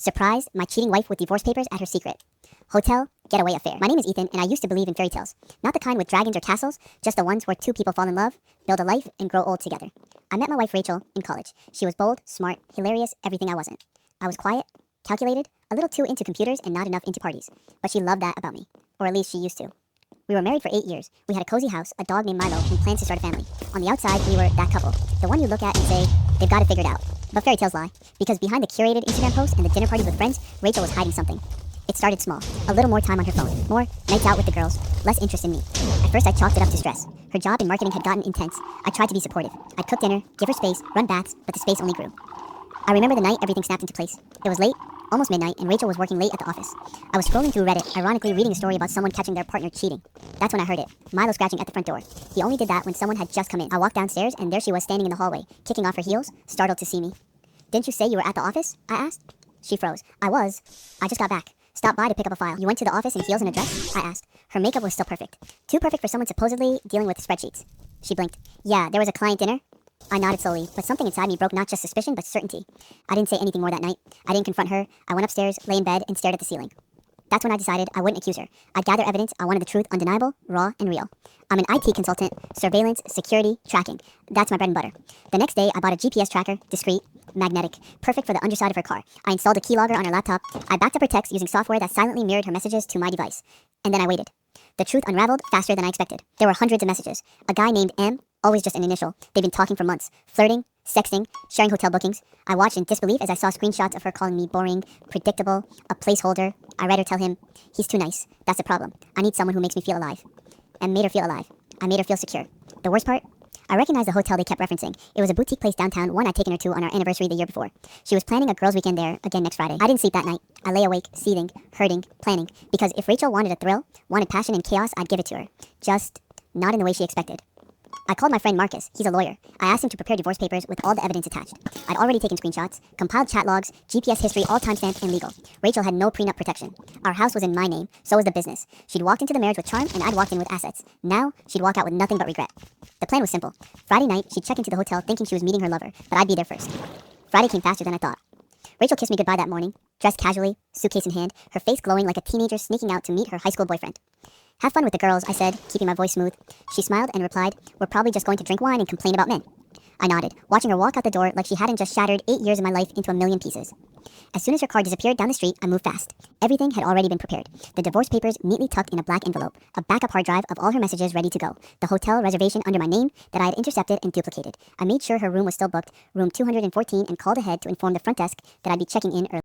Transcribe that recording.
Surprise, my cheating wife with divorce papers at her secret. Hotel getaway affair. My name is Ethan, and I used to believe in fairy tales. Not the kind with dragons or castles, just the ones where two people fall in love, build a life, and grow old together. I met my wife Rachel in college. She was bold, smart, hilarious, everything I wasn't. I was quiet, calculated, a little too into computers and not enough into parties. But she loved that about me. Or at least she used to. We were married for 8 years. We had a cozy house, a dog named Milo, and plans to start a family. On the outside, we were that couple. The one you look at and say, they've got it figured out. But fairy tales lie. Because behind the curated Instagram posts and the dinner parties with friends, Rachel was hiding something. It started small. A little more time on her phone. More nights out with the girls. Less interest in me. At first, I chalked it up to stress. Her job in marketing had gotten intense. I tried to be supportive. I'd cook dinner, give her space, run baths, but the space only grew. I remember the night everything snapped into place. It was late, almost midnight, and Rachel was working late at the office. I was scrolling through Reddit, ironically reading a story about someone catching their partner cheating. That's when I heard it. Milo scratching at the front door. He only did that when someone had just come in. I walked downstairs, and there she was standing in the hallway, kicking off her heels, startled to see me. "Didn't you say you were at the office?" I asked. She froze. I was. I just got back. Stopped by to pick up a file. "You went to the office in heels and a dress?" I asked. Her makeup was still perfect. Too perfect for someone supposedly dealing with spreadsheets. She blinked. "Yeah, there was a client dinner." I nodded slowly, but something inside me broke not just suspicion, but certainty. I didn't say anything more that night. I didn't confront her. I went upstairs, lay in bed, and stared at the ceiling. That's when I decided I wouldn't accuse her. I'd gather evidence. I wanted the truth undeniable, raw, and real. I'm an IT consultant, surveillance, security, tracking. That's my bread and butter. The next day, I bought a GPS tracker, discreet, magnetic, perfect for the underside of her car. I installed a keylogger on her laptop. I backed up her text using software that silently mirrored her messages to my device. And then I waited. The truth unraveled faster than I expected. There were hundreds of messages. A guy named M, always just an initial. They'd been talking for months, flirting, sexting, sharing hotel bookings. I watched in disbelief as I saw screenshots of her calling me boring, predictable, a placeholder. I read her tell him, "He's too nice. That's the problem. I need someone who makes me feel alive." And made her feel alive. I made her feel secure. The worst part? I recognized the hotel they kept referencing. It was a boutique place downtown, one I'd taken her to on our anniversary the year before. She was planning a girls' weekend there again next Friday. I didn't sleep that night. I lay awake, seething, hurting, planning. Because if Rachel wanted a thrill, wanted passion and chaos, I'd give it to her. Just not in the way she expected. I called my friend Marcus. He's a lawyer. I asked him to prepare divorce papers with all the evidence attached. I'd already taken screenshots, compiled chat logs, GPS history, all timestamped and legal. Rachel had no prenup protection. Our house was in my name, so was the business. She'd walked into the marriage with charm, and I'd walked in with assets. Now, she'd walk out with nothing but regret. The plan was simple. Friday night, she'd check into the hotel thinking she was meeting her lover, but I'd be there first. Friday came faster than I thought. Rachel kissed me goodbye that morning, dressed casually, suitcase in hand, her face glowing like a teenager sneaking out to meet her high school boyfriend. "Have fun with the girls," I said, keeping my voice smooth. She smiled and replied, "We're probably just going to drink wine and complain about men." I nodded, watching her walk out the door like she hadn't just shattered 8 years of my life into a million pieces. As soon as her car disappeared down the street, I moved fast. Everything had already been prepared. The divorce papers neatly tucked in a black envelope, a backup hard drive of all her messages ready to go, the hotel reservation under my name that I had intercepted and duplicated. I made sure her room was still booked, room 214, and called ahead to inform the front desk that I'd be checking in early.